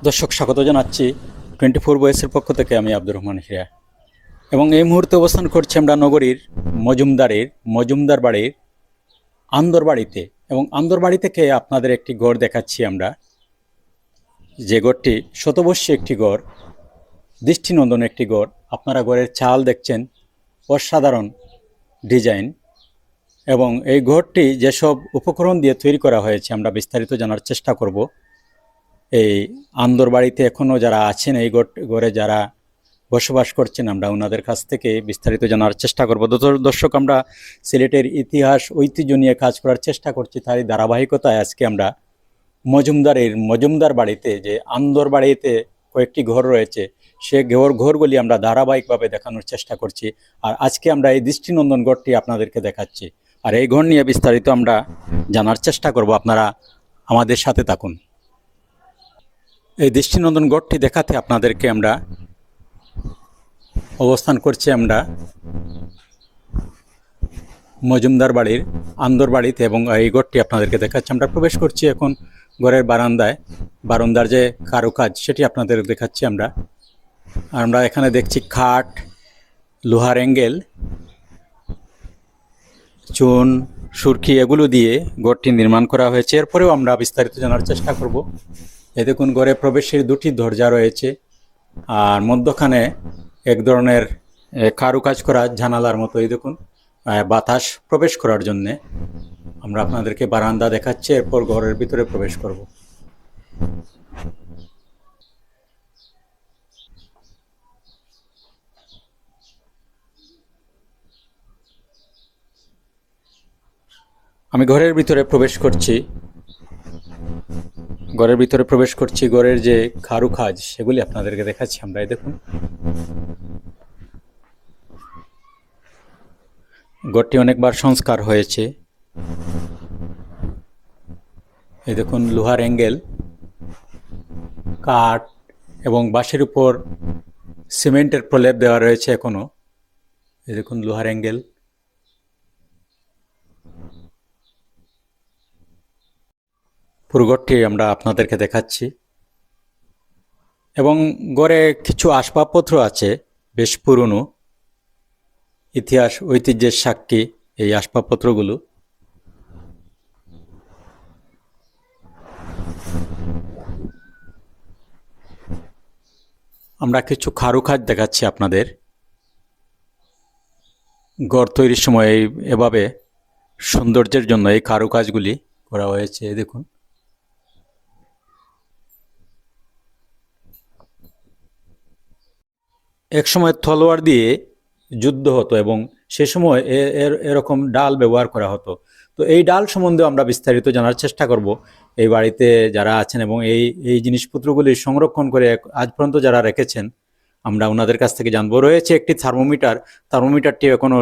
দর্শক স্বাগত জানাচ্ছি 24 বয়েসের পক্ষ থেকে। আমি আব্দুর রহমান হিরা এবং এই মুহূর্তে অবস্থান করছি আমরা নগরীর মজুমদার বাড়ির আন্দর বাড়িতে। এবং আন্দর বাড়ি থেকে আপনাদের একটি গড় দেখাচ্ছি আমরা, যে গড়টি শতবর্ষী একটি গড়, দৃষ্টিনন্দন একটি গড়। আপনারা গড়ের চাল দেখছেন, অসাধারণ ডিজাইন। এবং এই গড়টি যেসব উপকরণ দিয়ে তৈরি করা হয়েছে আমরা বিস্তারিত জানার চেষ্টা করব। এই আন্দর বাড়িতে এখনও যারা আছেন, এই গড়ে যারা বসবাস করছেন, আমরা ওনাদের কাছ থেকে বিস্তারিত জানার চেষ্টা করব। দর্শক, আমরা সিলেটের ইতিহাস ঐতিহ্য নিয়ে কাজ করার চেষ্টা করছি, তারই ধারাবাহিকতায় আজকে আমরা মজুমদার বাড়িতে, যে আন্দর বাড়িতে কয়েকটি ঘর রয়েছে, সে ঘরগুলি আমরা ধারাবাহিকভাবে দেখানোর চেষ্টা করছি। আর আজকে আমরা এই দৃষ্টিনন্দন গড়টি আপনাদেরকে দেখাচ্ছি, আর এই ঘর নিয়ে বিস্তারিত আমরা জানার চেষ্টা করব। আপনারা আমাদের সাথে থাকুন। এই দৃষ্টিনন্দন গড়টি দেখাতে আপনাদেরকে আমরা অবস্থান করছি আমরা মজুমদার বাড়ির আন্দর বাড়িতে, এবং এই ঘরটি আপনাদেরকে দেখাচ্ছি। আমরা প্রবেশ করছি এখন ঘরের বারান্দার যে কারুকাজ সেটি আপনাদের দেখাচ্ছি আমরা। আর আমরা এখানে দেখছি খাট, লোহার অ্যাঙ্গেল, চুন, সুরকি এগুলো দিয়ে ঘরটি নির্মাণ করা হয়েছে। এরপরেও আমরা বিস্তারিত জানার চেষ্টা করব। এই দেখুন, ঘরে প্রবেশের দুটি দরজা রয়েছে, আর মধ্যখানে এক ধরনের কারুকাজ করা জানালার মতো। এই দেখুন, বাতাস প্রবেশ করার জন্যে আমরা আপনাদেরকে বারান্দা দেখাচ্ছি, এরপর ঘরের ভিতরে প্রবেশ করব। আমি ঘরের ভিতরে প্রবেশ করছি। ঘরের যে কারুকাজ সেগুলি আপনাদেরকে দেখাচ্ছি আমরা। এই দেখুন, ঘরটি অনেকবার সংস্কার হয়েছে। এই দেখুন, লোহার অ্যাঙ্গেল, কাঠ এবং বাঁশের উপর সিমেন্টের প্রলেপ দেওয়া রয়েছে এখনো। এই দেখুন, লোহার অ্যাঙ্গেল। পুরো ঘরটি আমরা আপনাদেরকে দেখাচ্ছি। এবং ঘরে কিছু আসবাবপত্র আছে, বেশ পুরনো, ইতিহাস ঐতিহ্যের সাক্ষী এই আসবাবপত্রগুলো। আমরা কিছু কারুকাজ দেখাচ্ছি আপনাদের। ঘর তৈরির সময় এভাবে সৌন্দর্যের জন্য এই কারুকাজগুলি করা হয়েছে। দেখুন, এক সময় তলোয়ার দিয়ে যুদ্ধ হতো এবং সে সময় এরকম ডাল ব্যবহার করা হতো। তো এই ডাল সম্বন্ধে আমরা বিস্তারিত জানার চেষ্টা করব এই বাড়িতে যারা আছেন, এবং এই জিনিসপত্রগুলি সংরক্ষণ করে আজ পর্যন্ত যারা রেখেছেন আমরা ওনাদের কাছ থেকে জানবো। রয়েছে একটি থার্মোমিটারটি এখনও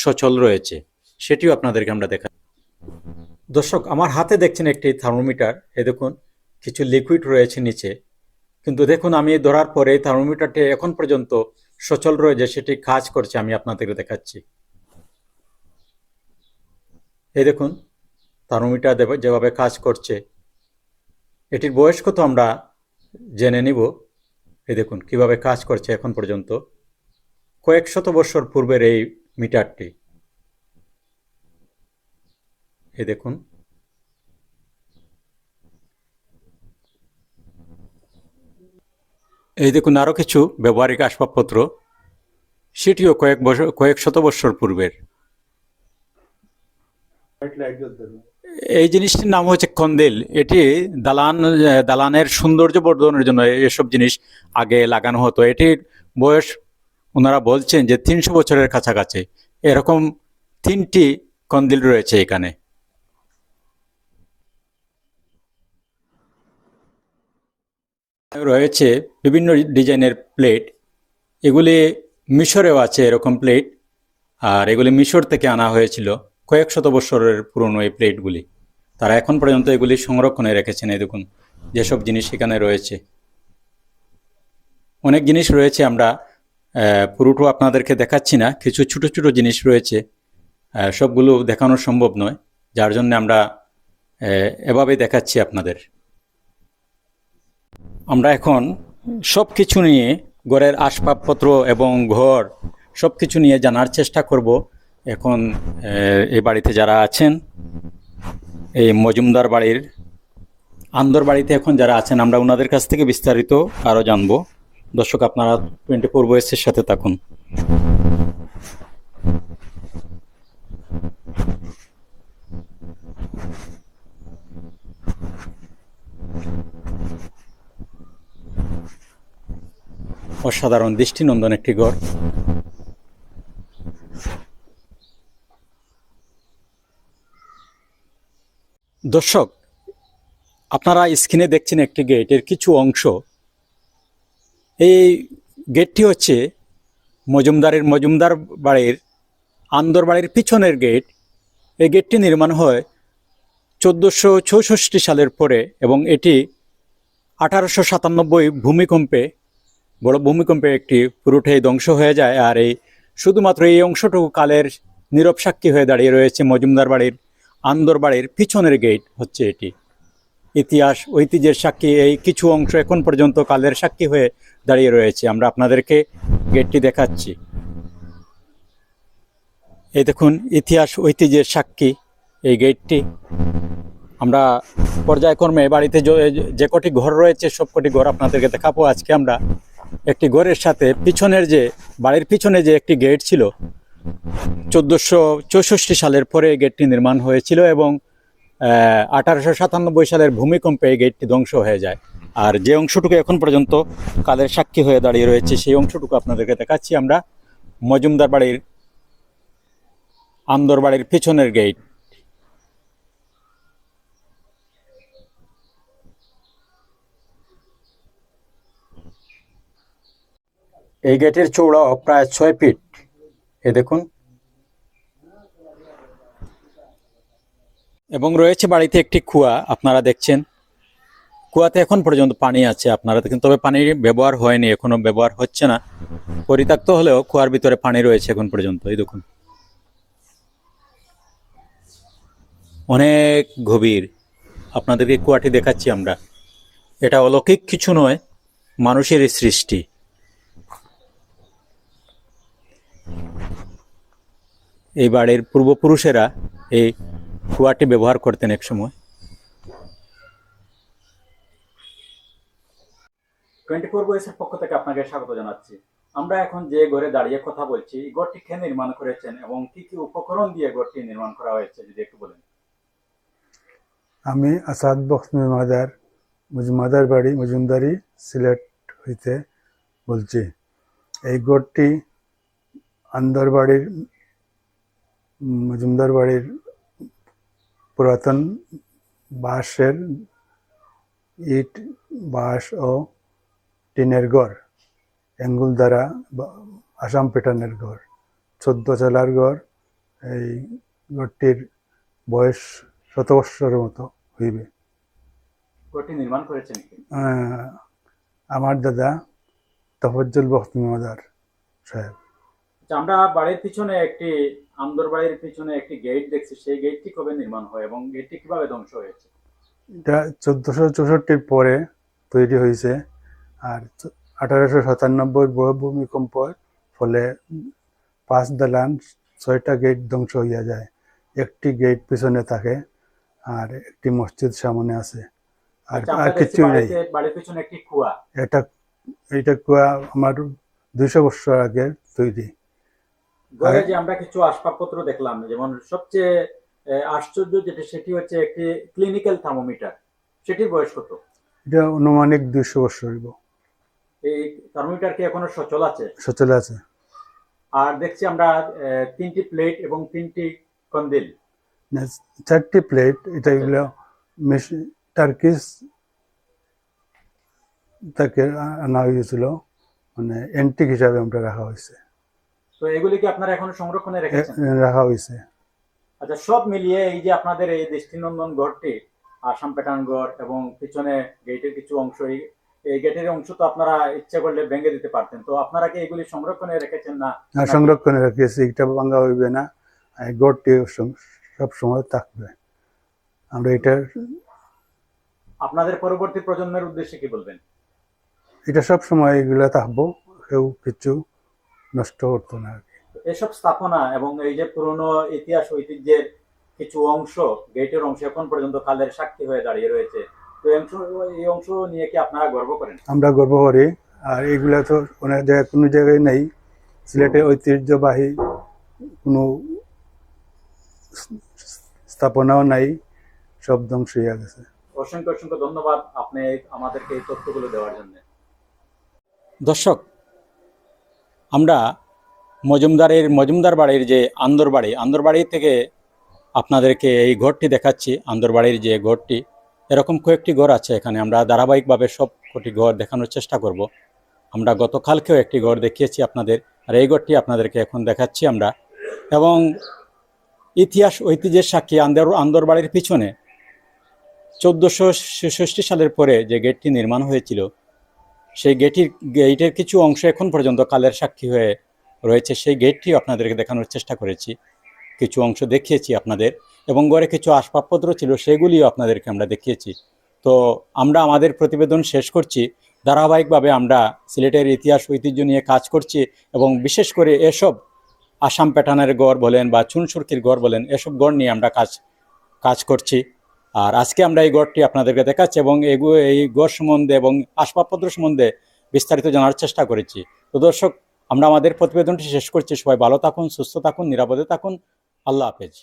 সচল রয়েছে, সেটিও আপনাদেরকে আমরা দেখাই। দর্শক, আমার হাতে দেখছেন একটি থার্মোমিটার। এ দেখুন, কিছু লিকুইড রয়েছে নিচে, কিন্তু দেখুন আমি ধরার পরে থার্মোমিটারটি এখন পর্যন্ত সচল রয়েছে, সেটি কাজ করছে। আমি আপনাদেরকে দেখাচ্ছি। এই দেখুন, থার্মোমিটার যেভাবে কাজ করছে। এটির বয়স কত আমরা জেনে নিব। এই দেখুন কিভাবে কাজ করছে এখন পর্যন্ত, কয়েক শত বছর পূর্বের এই মিটারটি। এই দেখুন, এই দেখুন আরও কিছু ব্যবহারিক আসবাবপত্র, সেটিও কয়েক শত বছর পূর্বের। এই জিনিসটির নাম হচ্ছে কন্দেল। এটি দালানের সৌন্দর্য বর্ধনের জন্য এসব জিনিস আগে লাগানো হতো। এটির বয়স ওনারা বলছেন যে 300 বছরের কাছাকাছি। এরকম 3টি কন্দিল রয়েছে এখানে। রয়েছে বিভিন্ন ডিজাইনের প্লেট, এগুলি মিশরেও আছে এরকম প্লেট, আর এগুলি মিশর থেকে আনা হয়েছিল। কয়েক শত বছরের পুরনো এই প্লেটগুলি তারা এখন পর্যন্ত এগুলি সংরক্ষণে রেখেছেন। এই দেখুন যেসব জিনিস এখানে রয়েছে, অনেক জিনিস রয়েছে। আমরা পুরোটা আপনাদেরকে দেখাচ্ছি না, কিছু ছোট ছোট জিনিস রয়েছে, সবগুলো দেখানো সম্ভব নয়, যার জন্য আমরা এভাবে দেখাচ্ছি আপনাদের। আমরা এখন সব কিছু নিয়ে ঘরের আসবাবপত্র এবং ঘর সব কিছু নিয়ে জানার চেষ্টা করব। এখন এই বাড়িতে যারা আছেন, এই মজুমদার বাড়ির আন্দর বাড়িতে এখন যারা আছেন, আমরা ওনাদের কাছ থেকে বিস্তারিত আরও জানবো। দর্শক, আপনারা 24 ভয়েসের সাথে থাকুন। অসাধারণ দৃষ্টিনন্দন একটি ঘর। দর্শক, আপনারা স্ক্রিনে দেখছেন একটি গেটের কিছু অংশ। এই গেটটি হচ্ছে মজুমদার বাড়ির আন্দর বাড়ির পিছনের গেট। এই গেটটি নির্মাণ হয় 1464 সালের পরে এবং এটি 1897 বড় ভূমিকম্পে একটি পুরোটাই ধ্বংস হয়ে যায়। আর এই শুধুমাত্র এই অংশটুকু কালের নীরব সাক্ষী হয়ে দাঁড়িয়ে রয়েছে। মজুমদার বাড়ির আন্দর বাড়ির পিছনের গেট হচ্ছে এটি। ইতিহাস ঐতিহ্যের সাক্ষী এই কিছু অংশ এখন পর্যন্ত কালের সাক্ষী হয়ে দাঁড়িয়ে রয়েছে। আমরা আপনাদেরকে গেটটি দেখাচ্ছি। এই দেখুন, ইতিহাস ঐতিহ্যের সাক্ষী এই গেটটি। আমরা পর্যায়ক্রমে বাড়িতে যে কটি ঘর রয়েছে সব কটি ঘর আপনাদেরকে দেখাবো। আজকে আমরা একটি ঘরের সাথে বাড়ির পিছনে যে একটি গেট ছিল, 1464 সালের পরে গেটটি নির্মাণ হয়েছিল এবং 1897 সালের ভূমিকম্পে এই গেটটি ধ্বংস হয়ে যায়। আর যে অংশটুকু এখন পর্যন্ত কালের সাক্ষী হয়ে দাঁড়িয়ে রয়েছে সেই অংশটুকু আপনাদেরকে দেখাচ্ছি আমরা। মজুমদার বাড়ির আন্দর বাড়ির পিছনের গেট। এই গেটের চৌড়াও প্রায় 6 ফিট। এ দেখুন। এবং রয়েছে বাড়িতে একটি কুয়া, আপনারা দেখছেন। কুয়াতে এখন পর্যন্ত পানি আছে, আপনারা দেখেন। তবে পানির ব্যবহার হয়নি, এখনো ব্যবহার হচ্ছে না। পরিত্যক্ত হলেও কুয়ার ভিতরে পানি রয়েছে এখন পর্যন্ত। এই দেখুন, অনেক গভীর। আপনাদেরকে কুয়াটি দেখাচ্ছি আমরা। এটা অলৌকিক কিছু নয়, মানুষের সৃষ্টি। এই বাড়ির পূর্বপুরুষেরা এই কুয়াটি ব্যবহার করতেন এক সময়। 24 ভয়েসের পক্ষ থেকে আপনাকে স্বাগত জানাচ্ছি। আমরা এখন যে ঘরে দাঁড়িয়ে কথা বলছি, এই ঘরটি কে নির্মাণ করেছেন এবং কি কি উপকরণ দিয়ে ঘরটি নির্মাণ করা হয়েছে যদি একটু বলেন। আমি আসাদ বক্স মজুমদার বাড়ি মজুমদারি সিলেট হইতে বলছি। এই ঘরটি মজুমদার বাড়ির পুরাতন বাঁশের ইট, বাঁশ ও টিনের ঘর, এঙ্গুল দ্বারা আসাম প্যাটার্নের ঘর, 14 চালার ঘর। এই ঘরটির বয়স 100 বৎসরের মতো হইবে। ঘরটি নির্মাণ করেছেন কি? আমার দাদা তফজ্জল বক্স মজুমদার সাহেব। আমরা বাড়ির পিছনে আন্দর বাড়ির পিছনে একটি গেট দেখছি, সেই গেটটি কবে নির্মাণ হয় এবং গেটটি কিভাবে ধ্বংস হয়েছে? এটা 1464 পরে তৈরি হয়েছে। আর 1897 বড় ভূমিকম্পের ফলে 5 দালান 6টা গেট ধ্বংস হইয়া যায়। একটি গেট পিছনে থাকে আর একটি মসজিদ সামনে আছে। আর কিছু নেই। বাড়ির পিছনে একটি কুয়া। এটা কুয়া আমার 200 বছর আগে তৈরি। ঘরে যে আমরা কিছু আসবাবপত্র দেখলাম, যেমন সবচেয়ে আশ্চর্য যেটা, সেটি হচ্ছে একটি ক্লিনিক্যাল থার্মোমিটার। সেটির বয়স কত? এটা অনুমানিক 200 বছর হইব। এই থার্মোমিটার কি এখনো সচল আছে? সচল আছে। আর দেখছি আমরা 3টি প্লেট এবং 3টি কন্দিল। 4টি প্লেট। এটা এগুলো টার্কিশ তাকে আনা হয়েছিল, মানে অ্যান্টিক হিসাবে আমরা রাখা হয়েছে। তো এগুলি কি আপনারা এখনো সংরক্ষণে রেখেছেন? রাখা হয়েছে। আচ্ছা, সব মিলিয়ে এই যে আপনাদের এই দৃষ্টিনন্দন ঘরটি, আসাম প্যাটার্ন ঘর, এবং পিছনে গেটের কিছু অংশ, এই গেটের অংশ তো আপনারা ইচ্ছা করলে ভেঙে দিতে পারতেন। তো আপনারা কি এগুলি সংরক্ষণে রেখেছেন না? সংরক্ষণে রেখেছি। এটা ভাঙা হইবে না, ঘরটি সব সময় থাকবে। আমরা এটা আপনাদের পরবর্তী প্রজন্মের উদ্দেশ্যে কি বলবেন? এটা সব সময় এগুলা থাকবো, কেউ কিছু নষ্ট করতো না আর কি। এসব স্থাপনা এবং এই যে পুরনো ইতিহাস ঐতিহ্যের কিছু অংশ, গেটের অংশ এখন পর্যন্ত কালের সাক্ষী হয়ে দাঁড়িয়ে রয়েছে। তো এই অংশ নিয়ে কি আপনারা গর্ব করেন? আমরা গর্ব করি। আর এগুলা তো অনেক জায়গায়, কোনো জায়গায় নেই। সিলেটের ঐতিহ্যবাহী কোনো স্থাপনাও নাই, সব ধ্বংস হয়ে গেছে। অসংখ্য অসংখ্য ধন্যবাদ আপনি আমাদেরকে এই তথ্যগুলো দেওয়ার জন্য। দর্শক, আমরা মজুমদার বাড়ির যে আন্দর বাড়ি থেকে আপনাদেরকে এই ঘরটি দেখাচ্ছি। আন্দর বাড়ির যে ঘরটি, এরকম কয়েকটি ঘর আছে এখানে। আমরা ধারাবাহিকভাবে সব কটি ঘর দেখানোর চেষ্টা করব। আমরা গতকালকেও একটি ঘর দেখিয়েছি আপনাদের, আর এই ঘরটি আপনাদেরকে এখন দেখাচ্ছি আমরা। এবং ইতিহাস ঐতিহ্যের সাক্ষী আন্দর বাড়ির পিছনে 1466 সালের পরে যে গেটটি নির্মাণ হয়েছিল, সেই গেটের কিছু অংশ এখন পর্যন্ত কালের সাক্ষী হয়ে রয়েছে। সেই গেটটিও আপনাদেরকে দেখানোর চেষ্টা করেছি, কিছু অংশ দেখিয়েছি আপনাদের। এবং ঘরে কিছু আসবাবপত্র ছিল, সেগুলিও আপনাদেরকে আমরা দেখিয়েছি। তো আমরা আমাদের প্রতিবেদন শেষ করছি। ধারাবাহিকভাবে আমরা সিলেটের ইতিহাস ঐতিহ্য নিয়ে কাজ করছি, এবং বিশেষ করে এসব আসাম প্যাটার্নের গড় বলেন বা চুনসুরকির গড় বলেন, এসব গড় নিয়ে আমরা কাজ করছি। আর আজকে আমরা এই গড়টি আপনাদেরকে দেখাচ্ছি, এবং এই গড় সম্বন্ধে এবং আসবাবপত্র সম্বন্ধে বিস্তারিত জানার চেষ্টা করেছি। তো দর্শক, আমরা আমাদের প্রতিবেদনটি শেষ করছি। সবাই ভালো থাকুন, সুস্থ থাকুন, নিরাপদে থাকুন। আল্লাহ হাফেজ।